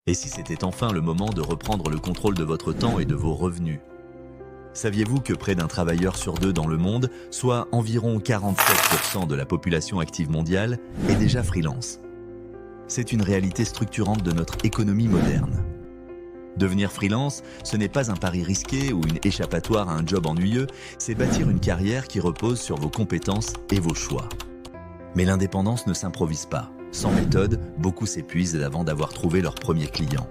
Et si c'était enfin le moment de reprendre le contrôle de votre temps et de vos revenus? Saviez-vous que près d'un travailleur sur deux dans le monde, soit environ 47% de la population active mondiale, est déjà freelance? C'est une réalité structurante de notre économie moderne. Devenir freelance, ce n'est pas un pari risqué ou une échappatoire à un job ennuyeux, c'est bâtir une carrière qui repose sur vos compétences et vos choix. Mais l'indépendance ne s'improvise pas. Sans méthode, beaucoup s'épuisent avant d'avoir trouvé leur premier client.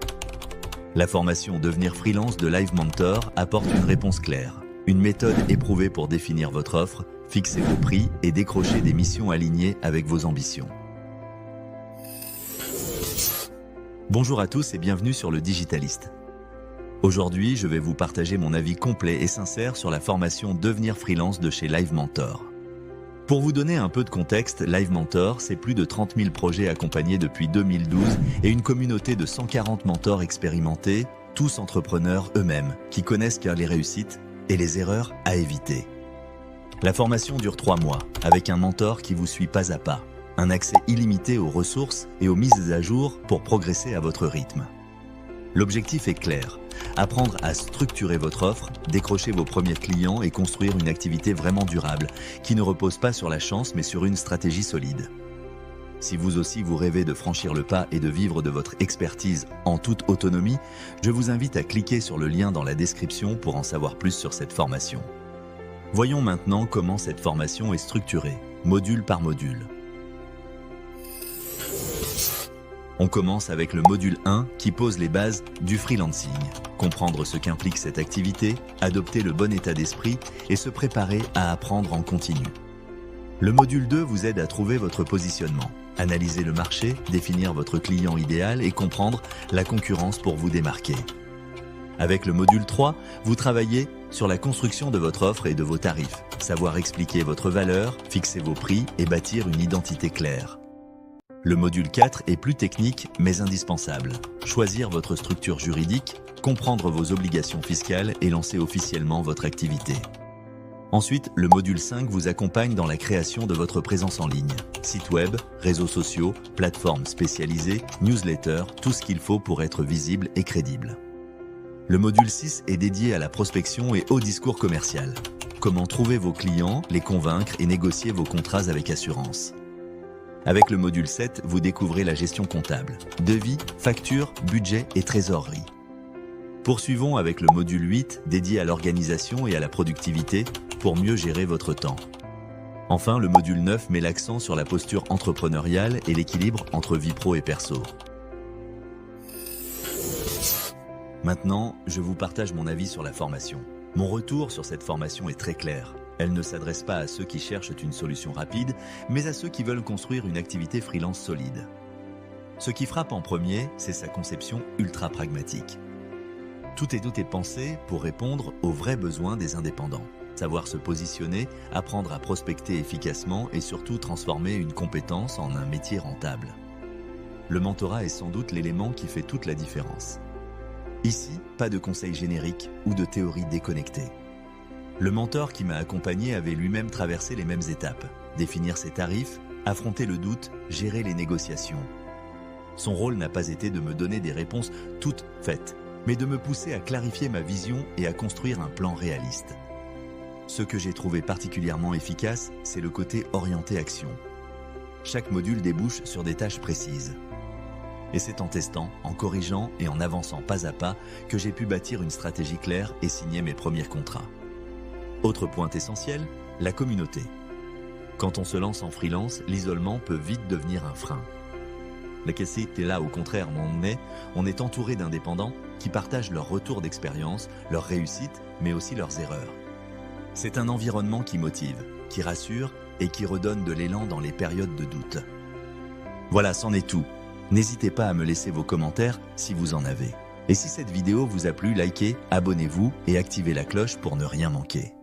La formation Devenir freelance de Live Mentor apporte une réponse claire, une méthode éprouvée pour définir votre offre, fixer vos prix et décrocher des missions alignées avec vos ambitions. Bonjour à tous et bienvenue sur Le Digitaliste. Aujourd'hui, je vais vous partager mon avis complet et sincère sur la formation Devenir freelance de chez Live Mentor. Pour vous donner un peu de contexte, Live Mentor, c'est plus de 30 000 projets accompagnés depuis 2012 et une communauté de 140 mentors expérimentés, tous entrepreneurs eux-mêmes, qui connaissent bien les réussites et les erreurs à éviter. La formation dure 3 mois, avec un mentor qui vous suit pas à pas, un accès illimité aux ressources et aux mises à jour pour progresser à votre rythme. L'objectif est clair, apprendre à structurer votre offre, décrocher vos premiers clients et construire une activité vraiment durable, qui ne repose pas sur la chance mais sur une stratégie solide. Si vous aussi vous rêvez de franchir le pas et de vivre de votre expertise en toute autonomie, je vous invite à cliquer sur le lien dans la description pour en savoir plus sur cette formation. Voyons maintenant comment cette formation est structurée, module par module. On commence avec le module 1 qui pose les bases du freelancing. Comprendre ce qu'implique cette activité, adopter le bon état d'esprit et se préparer à apprendre en continu. Le module 2 vous aide à trouver votre positionnement, analyser le marché, définir votre client idéal et comprendre la concurrence pour vous démarquer. Avec le module 3, vous travaillez sur la construction de votre offre et de vos tarifs, savoir expliquer votre valeur, fixer vos prix et bâtir une identité claire. Le module 4 est plus technique mais indispensable. Choisir votre structure juridique, comprendre vos obligations fiscales et lancer officiellement votre activité. Ensuite, le module 5 vous accompagne dans la création de votre présence en ligne. Site web, réseaux sociaux, plateformes spécialisées, newsletters, tout ce qu'il faut pour être visible et crédible. Le module 6 est dédié à la prospection et au discours commercial. Comment trouver vos clients, les convaincre et négocier vos contrats avec assurance. Avec le module 7, vous découvrez la gestion comptable, devis, factures, budget et trésorerie. Poursuivons avec le module 8, dédié à l'organisation et à la productivité, pour mieux gérer votre temps. Enfin, le module 9 met l'accent sur la posture entrepreneuriale et l'équilibre entre vie pro et perso. Maintenant, je vous partage mon avis sur la formation. Mon retour sur cette formation est très clair. Elle ne s'adresse pas à ceux qui cherchent une solution rapide, mais à ceux qui veulent construire une activité freelance solide. Ce qui frappe en premier, c'est sa conception ultra pragmatique. Tout est pensé pour répondre aux vrais besoins des indépendants. Savoir se positionner, apprendre à prospecter efficacement et surtout transformer une compétence en un métier rentable. Le mentorat est sans doute l'élément qui fait toute la différence. Ici, pas de conseils génériques ou de théories déconnectées. Le mentor qui m'a accompagné avait lui-même traversé les mêmes étapes. Définir ses tarifs, affronter le doute, gérer les négociations. Son rôle n'a pas été de me donner des réponses toutes faites, mais de me pousser à clarifier ma vision et à construire un plan réaliste. Ce que j'ai trouvé particulièrement efficace, c'est le côté orienté action. Chaque module débouche sur des tâches précises. Et c'est en testant, en corrigeant et en avançant pas à pas que j'ai pu bâtir une stratégie claire et signer mes premiers contrats. Autre point essentiel, la communauté. Quand on se lance en freelance, l'isolement peut vite devenir un frein. La cassette est là, au contraire, on est entouré d'indépendants qui partagent leurs retours d'expérience, leurs réussites, mais aussi leurs erreurs. C'est un environnement qui motive, qui rassure et qui redonne de l'élan dans les périodes de doute. Voilà, c'en est tout. N'hésitez pas à me laisser vos commentaires si vous en avez. Et si cette vidéo vous a plu, likez, abonnez-vous et activez la cloche pour ne rien manquer.